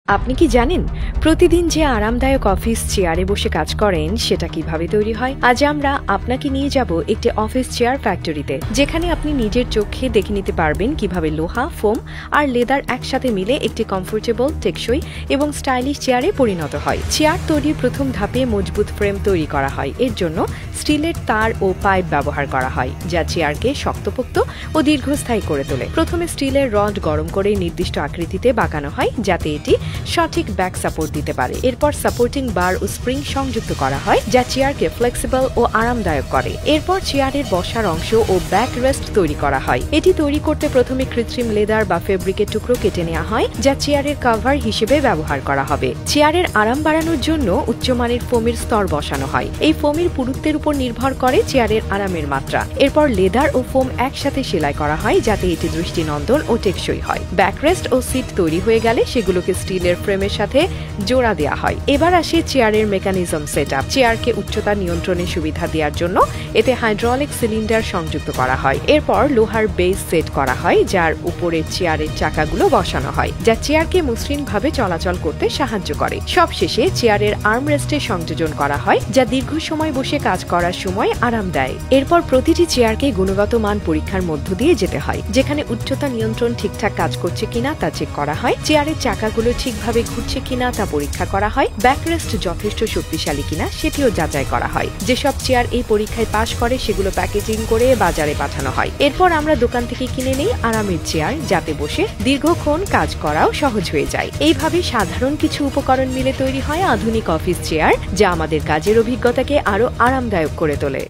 আপনি কি জানেন প্রতিদিন যে আরামদায়ক অফিস চেয়ারে বসে কাজ করেন সেটা কিভাবে তৈরি হয়? আজ আমরা আপনাকে নিয়ে যাব একটি অফিস চেয়ার ফ্যাক্টরিতে, যেখানে আপনি নিজের চোখে দেখে নিতে পারবেন কিভাবে লোহা, ফোম আর লেদার একসাথে মিলে একটি কমফোর্টেবল, টেকসই এবং স্টাইলিশ চেয়ারে পরিণত হয়। চেয়ার তৈরির প্রথম ধাপে মজবুত ফ্রেম তৈরি করা হয়। এর জন্য স্টিলের তার ও পাইপ ব্যবহার করা হয়, যা চেয়ারকে শক্তপোক্ত ও দীর্ঘস্থায়ী করে তোলে। প্রথমে স্টিলের রড গরম করে নির্দিষ্ট আকৃতিতে বাঁকানো হয়, যাতে এটি সঠিক ব্যাক সাপোর্ট দিতে পারে। এরপর সাপোর্টিং বার ও স্প্রিং সংযুক্ত করা হয়, যা চেয়ারকে ফ্লেক্সিবল ও আরামদায়ক করে। এরপর চেয়ারের বসার অংশ ও ব্যাক রেস্ট তৈরি করা হয়। এটি তৈরি করতে প্রথমে কৃত্রিম লেদার বা ফেব্রিকের টুকরো কেটে নেওয়া হয়, যা চেয়ারের কভার হিসেবে ব্যবহার করা হবে। চেয়ারের আরাম বাড়ানোর জন্য উচ্চমানের ফোমের স্তর বসানো হয়। এই ফোমের পুরুত্বের উপর নির্ভর করে চেয়ারের আরামের মাত্রা। এরপর লেদার ও ফোম একসাথে সেলাই করা হয়, যাতে এটি দৃষ্টিনন্দন ও টেকসই হয়। ব্যাকরেস্ট ও সিট তৈরি হয়ে গেলে সেগুলোকে স্টিলের ফ্রেমের সাথে জোড়া দেওয়া হয়। এবার আসে চেয়ারের মেকানিজম সেটআপ। চেয়ারকে উচ্চতা নিয়ন্ত্রণের সুবিধা দেওয়ার জন্য এতে হাইড্রোলিক সিলিন্ডার সংযুক্ত করা হয়। এরপর লোহার বেস সেট করা হয়, যার উপরে চেয়ারের চাকাগুলো বসানো হয়, যা চেয়ারকে মসৃণভাবে চলাচল করতে সাহায্য করে। সবশেষে চেয়ারের আর্মরেস্টে সংযোজন করা হয়, যা দীর্ঘ সময় বসে কাজ করার সময় আরাম দেয়। এরপর প্রতিটি চেয়ারকে গুণগত মান পরীক্ষার মধ্য দিয়ে যেতে হয়, যেখানে উচ্চতা নিয়ন্ত্রণ ঠিকঠাক কাজ করছে কিনা তা চেক করা হয়, চেয়ারের চাকাগুলো ঠিকভাবে ঘুরছে কিনা তা পরীক্ষা করা হয়, ব্যাকরেস্ট যথেষ্ট শক্তিশালী কিনা সেটিও যাচাই করা হয়। যেসব চেয়ার এই পরীক্ষায় পাশ করে সেগুলো প্যাকেজিং করে বাজারে পাঠানো হয়। এরপর আমরা দোকান থেকে কিনে নেই আরামের চেয়ার, যাতে বসে দীর্ঘক্ষণ কাজ করাও সহজ হয়ে যায়। এইভাবে সাধারণ কিছু উপকরণ মিলে তৈরি হয় আধুনিক অফিস চেয়ার, যা আমাদের কাজের অভিজ্ঞতাকে আরো আরামদায়ক করে তোলে।